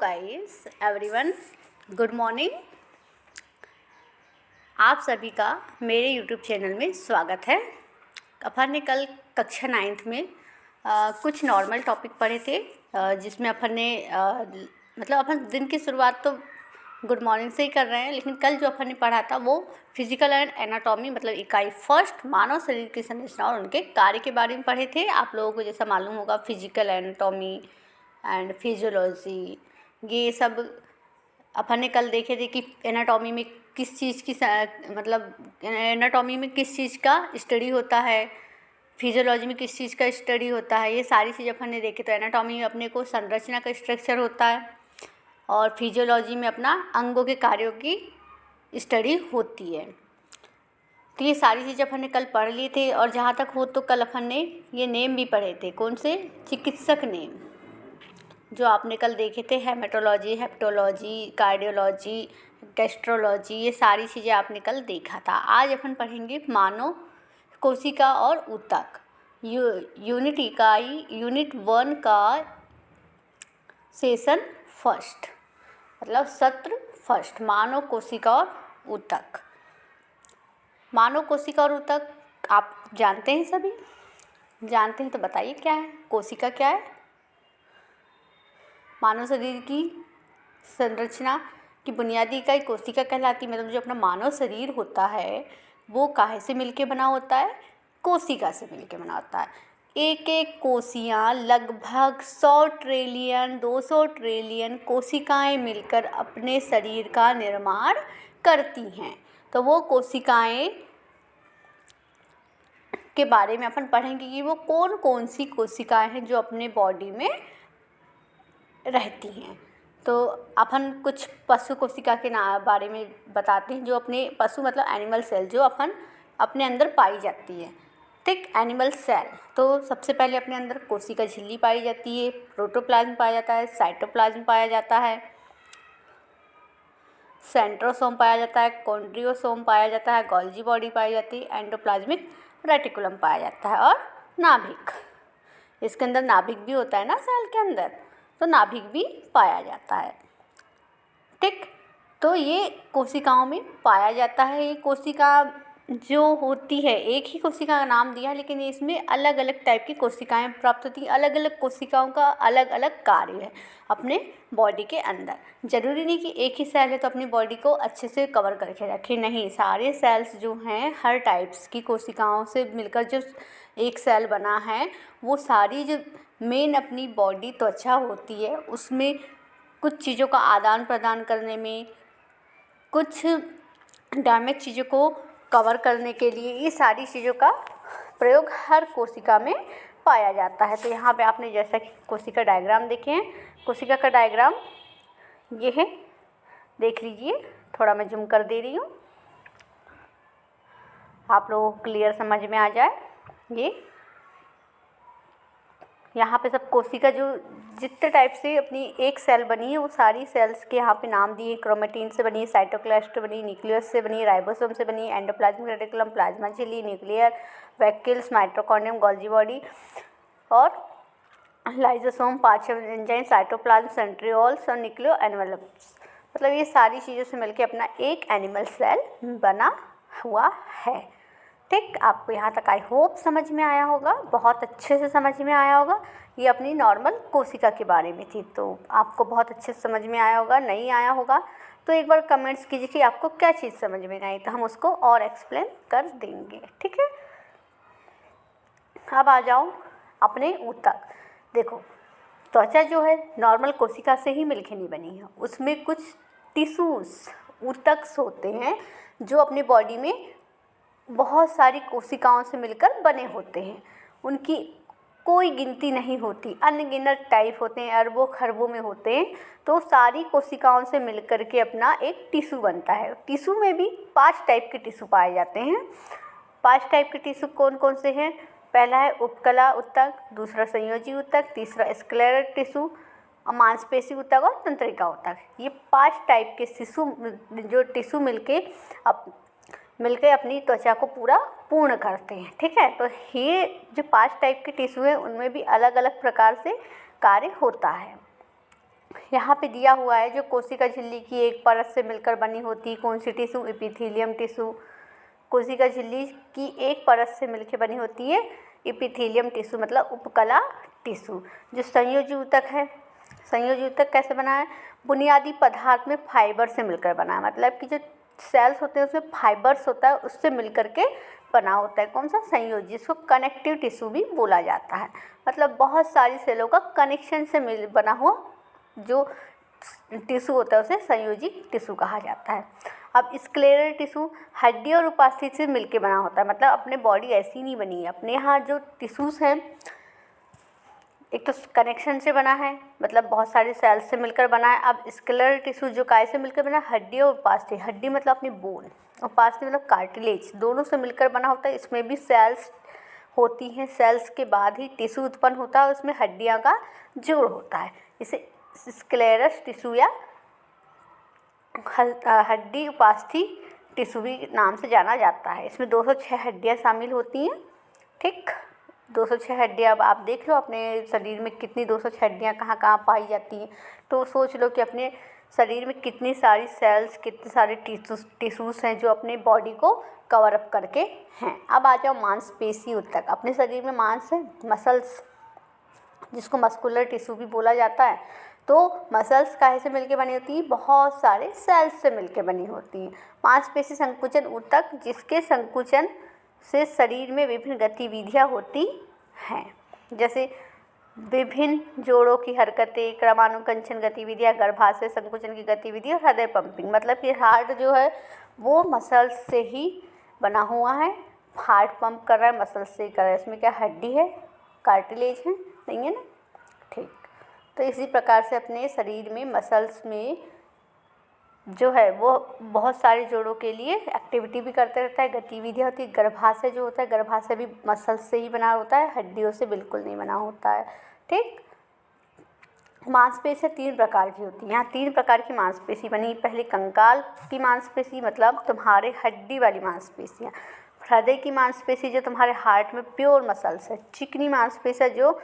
Guys everyone, good morning. आप सभी का मेरे यूट्यूब चैनल में स्वागत है। अपन ने कल कक्षा 9th में कुछ नॉर्मल टॉपिक पढ़े थे, जिसमें अपन ने मतलब अपन दिन की शुरुआत तो गुड मॉर्निंग से ही कर रहे हैं, लेकिन कल जो अपन ने पढ़ा था वो फिजिकल एंड एनाटॉमी मतलब इकाई फर्स्ट मानव शरीर की संरचना और उनके कार्य के बारे में पढ़े थे। आप लोगों को जैसा मालूम होगा, फिजिकल एनाटॉमी एंड फिजियोलॉजी ये सब अपन ने कल देखे थे कि एनाटॉमी में किस चीज़ की मतलब एनाटॉमी में किस चीज़ का स्टडी होता है, फिजियोलॉजी में किस चीज़ का स्टडी होता है। ये सारी चीज़ अपन ने देखे। तो एनाटॉमी में अपने को संरचना का स्ट्रक्चर होता है और फिजियोलॉजी में अपना अंगों के कार्यों की स्टडी होती है। तो ये सारी चीज़ अपन ने कल पढ़ लिए थे। और जहाँ तक हो तो कल अपन ने ये नेम भी पढ़े थे। कौन से? चिकित्सक नेम जो आपने कल देखे थे, हेमेटोलॉजी, हेप्टोलॉजी, कार्डियोलॉजी, गैस्ट्रोलॉजी, ये सारी चीज़ें आपने कल देखा था। आज अपन पढ़ेंगे मानव कोशिका और ऊतक, यूनिट 1 का सेशन फर्स्ट मतलब सत्र फर्स्ट, मानव कोशिका और ऊतक। मानव कोशिका और ऊतक आप जानते हैं? सभी जानते हैं तो बताइए क्या है? कोशिका क्या है? मानव शरीर की संरचना की बुनियादी इकाई कोशिका कहलाती है। मतलब जो अपना मानव शरीर होता है वो काहे से मिलके बना होता है? कोशिका से मिलके बना होता है। एक एक कोशियाँ लगभग 100 ट्रिलियन 200 ट्रिलियन कोशिकाएं मिलकर अपने शरीर का निर्माण करती हैं। तो वो कोशिकाएं के बारे में अपन पढ़ेंगे कि वो कौन कौन सी कोशिकाएं हैं जो अपने बॉडी में रहती हैं। तो अपन कुछ पशु कोशिका के बारे में बताते हैं, जो अपने पशु मतलब एनिमल सेल जो अपन अपने अंदर पाई जाती है। ठीक, एनिमल सेल। तो सबसे पहले अपने अंदर कोशिका झिल्ली पाई जाती है, प्रोटोप्लाज्म पाया जाता है, साइटोप्लाज्म पाया जाता है, सेंट्रोसोम पाया जाता है, कॉन्ड्रियोसोम पाया जाता है, गोल्जी बॉडी पाई जाती है, एंडोप्लाज्मिक रेटिकुलम पाया जाता है और नाभिक। इसके अंदर नाभिक भी होता है ना सेल के अंदर, तो नाभिक भी पाया जाता है। ठीक, तो ये कोशिकाओं में पाया जाता है। ये कोशिका जो होती है, एक ही कोशिका का नाम दिया है, लेकिन इसमें अलग अलग टाइप की कोशिकाएं प्राप्त होती हैं। अलग अलग कोशिकाओं का अलग अलग कार्य है अपने बॉडी के अंदर। ज़रूरी नहीं कि एक ही सेल है तो अपनी बॉडी को अच्छे से कवर करके रखे, नहीं। सारे सेल्स जो हैं हर टाइप्स की कोशिकाओं से मिलकर जो एक सेल बना है, वो सारी जो मेन अपनी बॉडी त्वचा होती है उसमें कुछ चीज़ों का आदान प्रदान करने में, कुछ डैमेज चीज़ों को कवर करने के लिए ये सारी चीज़ों का प्रयोग हर कोशिका में पाया जाता है। तो यहाँ पे आपने जैसा कि कोशिका डायग्राम देखे हैं, कोशिका का डायग्राम ये है, देख लीजिए। थोड़ा मैं जूम कर दे रही हूँ, आप लोगों को क्लियर समझ में आ जाए। ये यहाँ पे सब कोशिका जो जितने टाइप से अपनी एक सेल बनी है वो सारी सेल्स के यहाँ पे नाम दिए। क्रोमेटिन से बनी, साइटोप्लास्ट बनी, न्यूक्लियस से बनी, राइबोसोम से बनी, एंडोप्लाज्मिक रेटिकुलम, प्लाज्मा झिल्ली, न्यूक्लियर वैक्यूल्स, माइटोकॉन्ड्रियम, गोल्जी बॉडी और लाइजोसोम, पाचन एंजाइम, साइटोप्लाज्म, सेंट्रियोल्स और न्यूक्लियो एनवेलप्स। मतलब ये सारी चीज़ों से मिलकर अपना एक एनिमल सेल बना हुआ है। ठीक, आपको यहाँ तक आई होप समझ में आया होगा, बहुत अच्छे से समझ में आया होगा। ये अपनी नॉर्मल कोशिका के बारे में थी, तो आपको बहुत अच्छे से समझ में आया होगा। नहीं आया होगा तो एक बार कमेंट्स कीजिए कि आपको क्या चीज़ समझ में नहीं आई, तो हम उसको और एक्सप्लेन कर देंगे। ठीक है, अब आ जाओ अपने ऊतक। देखो, त्वचा जो है नॉर्मल कोशिका से ही मिलके नहीं बनी है, उसमें कुछ टिश्यूज़ ऊतक होते हैं जो अपनी बॉडी में बहुत सारी कोशिकाओं से मिलकर बने होते हैं। उनकी कोई गिनती नहीं होती, अनगिनत टाइप होते हैं, अरबों खरबों में होते हैं। तो सारी कोशिकाओं से मिलकर के अपना एक टिश्यू बनता है। टिश्यू में भी 5 टाइप के टिश्यू पाए जाते हैं। 5 टाइप के टिश्यू कौन कौन से हैं? पहला है उपकला ऊतक, दूसरा संयोजी ऊतक, तीसरा स्क्लेरल टिश्यू, मांसपेशी ऊतक और तंत्रिका ऊतक। ये 5 टाइप के टिश्यू मिलके अपनी त्वचा को पूरा पूर्ण करते हैं। ठीक है, तो ये जो 5 टाइप के टिश्यू है उनमें भी अलग अलग प्रकार से कार्य होता है। यहाँ पे दिया हुआ है जो कोशिका झिल्ली की एक परत से मिलकर बनी होती है कौन सी टिश्यू, एपिथेलियम टिश्यू। कोशिका झिल्ली की एक परत से मिलकर बनी होती है एपिथेलियम टिश्यू मतलब उपकला टिश्यू। जो संयोजी ऊतक है, संयोजी ऊतक कैसे बना है, बुनियादी पदार्थ में फाइबर से मिलकर बना है, मतलब कि जो सेल्स होते हैं उसमें फाइबर्स होता है उससे मिलकर के बना होता है कौन सा, संयोजी, जिसको कनेक्टिव टिश्यू भी बोला जाता है। मतलब बहुत सारी सेलों का कनेक्शन से मिल बना हुआ जो टिश्यू होता है उसे संयोजी टिश्यू कहा जाता है। अब स्क्लेरल टिश्यू हड्डी और उपास्थि से मिलके बना होता है, मतलब अपने बॉडी ऐसी नहीं बनी है, अपने यहाँ जो टिश्यूज़ हैं एक तो कनेक्शन से बना है, मतलब बहुत सारे सेल्स से मिलकर बना है। अब स्क्लेरल टिश्यू जो काय से मिलकर बना है, हड्डी और उपास्थि, हड्डी मतलब अपनी बोन, उपास्थि मतलब कार्टिलेज, दोनों से मिलकर बना होता है। इसमें भी सेल्स होती हैं, सेल्स के बाद ही टिश्यू उत्पन्न होता है, उसमें हड्डियाँ का जोड़ होता है। इसे स्क्लेरस टिश्यू या हड्डी उपास्थि टिश्यू भी नाम से जाना जाता है। इसमें 206 हड्डियाँ शामिल होती हैं, ठीक, 206 हड्डियाँ। अब आप देख लो अपने शरीर में कितनी 206 हड्डियाँ कहाँ कहाँ पाई जाती हैं, तो सोच लो कि अपने शरीर में कितनी सारी सेल्स, कितने सारे टिश्यूज़ हैं जो अपने बॉडी को कवर अप करके हैं। अब आ जाओ मांसपेशी ऊतक। अपने शरीर में मांस है, मसल्स, जिसको मस्कुलर टिश्यू भी बोला जाता है। तो मसल्स काहे से मिलके बनी होती हैं, बहुत सारे सेल्स से मिलके बनी होती हैं। मांसपेशी संकुचन ऊतक, जिसके संकुचन से शरीर में विभिन्न गतिविधियाँ होती हैं, जैसे विभिन्न जोड़ों की हरकतें, क्रमानुकंचन गतिविधियाँ, गर्भाशय संकुचन की गतिविधि और हृदय पंपिंग। मतलब कि हार्ट जो है वो मसल्स से ही बना हुआ है, हार्ट पंप कर रहा है मसल्स से ही कर रहा है। इसमें क्या हड्डी है, कार्टिलेज है, नहीं है ना, ठीक। तो इसी प्रकार से अपने शरीर में मसल्स में जो है वो बहुत सारे जोड़ों के लिए एक्टिविटी भी करते रहता है, गतिविधियाँ होती है। गर्भाशय जो होता है, गर्भाशय भी मसल्स से ही बना होता है, हड्डियों से बिल्कुल नहीं बना होता है, ठीक। मांसपेशियाँ 3 प्रकार की होती हैं, यहाँ 3 प्रकार की मांसपेशी बनी। पहले कंकाल की मांसपेशी, मतलब तुम्हारे हड्डी वाली मांसपेशियाँ। हृदय की मांसपेशी जो तुम्हारे हार्ट में प्योर मसल्स है। चिकनी मांसपेशियाँ जो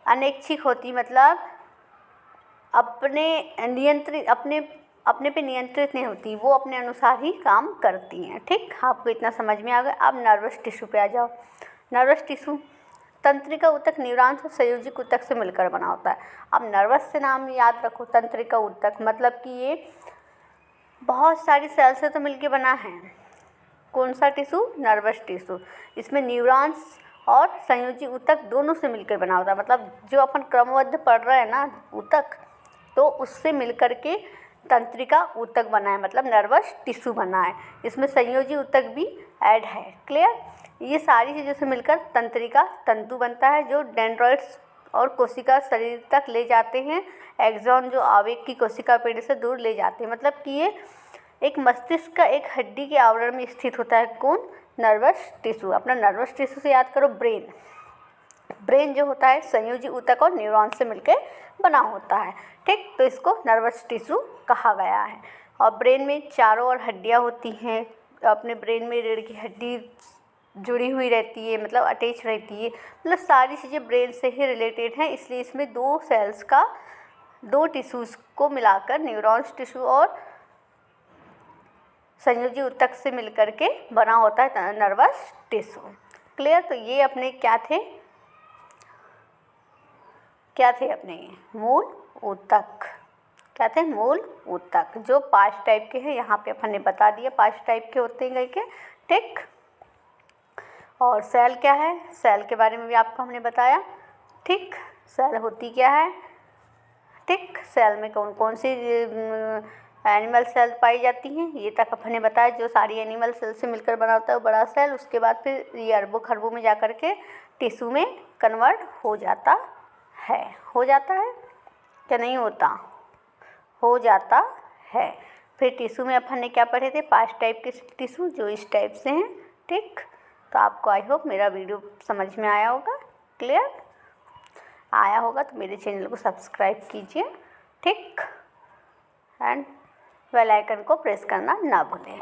अनैच्छिक होती, मतलब अपने पे नियंत्रित नहीं होती, वो अपने अनुसार ही काम करती हैं, ठीक। आपको इतना समझ में आ गया। अब नर्वस टिश्यू पे आ जाओ। नर्वस टिश्यू तंत्रिका ऊतक, न्यूरॉन्स और संयोजिक ऊतक से मिलकर बना होता है। अब नर्वस से नाम याद रखो, तंत्रिका ऊतक मतलब कि ये बहुत सारी सेल से तो मिलकर बना है। कौन सा टिश्यू, नर्वस टिश्यू। इसमें न्यूरॉन्स और संयोजी ऊतक दोनों से मिलकर बना होता है, मतलब जो अपन क्रमबद्ध पढ़ रहे हैं ना ऊतक, तो उससे मिलकर के तंत्रिका ऊतक बना है, मतलब नर्वस टिश्यू बना है। इसमें संयोजी ऊतक भी ऐड है, क्लियर। ये सारी चीज़ों से मिलकर तंत्रिका तंतु बनता है जो डेंड्राइट्स और कोशिका शरीर तक ले जाते हैं। एक्सॉन जो आवेग की कोशिका पेड़ से दूर ले जाते हैं, मतलब कि ये एक मस्तिष्क का एक हड्डी के आवरण में स्थित होता है। कौन, नर्वस टिश्यू। अपना नर्वस टिश्यू से याद करो ब्रेन। ब्रेन जो होता है संयोजी ऊतक और न्यूरॉन से मिलकर बना होता है, ठीक। तो इसको नर्वस टिश्यू कहा गया है। और ब्रेन में चारों ओर हड्डियाँ होती हैं। अपने ब्रेन में रीढ़ की हड्डी जुड़ी हुई रहती है, मतलब अटैच रहती है, मतलब सारी चीज़ें ब्रेन से ही रिलेटेड हैं। इसलिए इसमें 2 सेल्स का 2 टिश्यूज़ को मिलाकर न्यूरॉन्स टिश्यू और संयोजी ऊतक से मिलकर के बना होता है नर्वस टिश्यू, क्लियर। तो ये अपने क्या थे अपने मूल ऊतक, क्या थे, मूल ऊतक, जो 5 टाइप के हैं। यहाँ पे अपन ने बता दिया 5 टाइप के होते हैं गए के, ठीक। और सेल क्या है, सेल के बारे में भी आपको हमने बताया, ठीक। सेल होती क्या है, ठीक। सेल में कौन कौन सी एनिमल सेल पाई जाती हैं, ये तक अपन ने बताया। जो सारी एनिमल सेल से मिलकर बना होता है वो बड़ा सेल, उसके बाद फिर ये अरबों खरबों में जा कर के टिश्यू में कन्वर्ट हो जाता है। हो जाता है क्या, नहीं होता, हो जाता है। फिर टिश्यू में अपन ने क्या पढ़े थे, 5 टाइप के टिश्यू जो इस टाइप से हैं, ठीक। तो आपको आई होप मेरा वीडियो समझ में आया होगा, क्लियर आया होगा। तो मेरे चैनल को सब्सक्राइब कीजिए, ठीक, एंड बेल आइकन को प्रेस करना ना भूलें।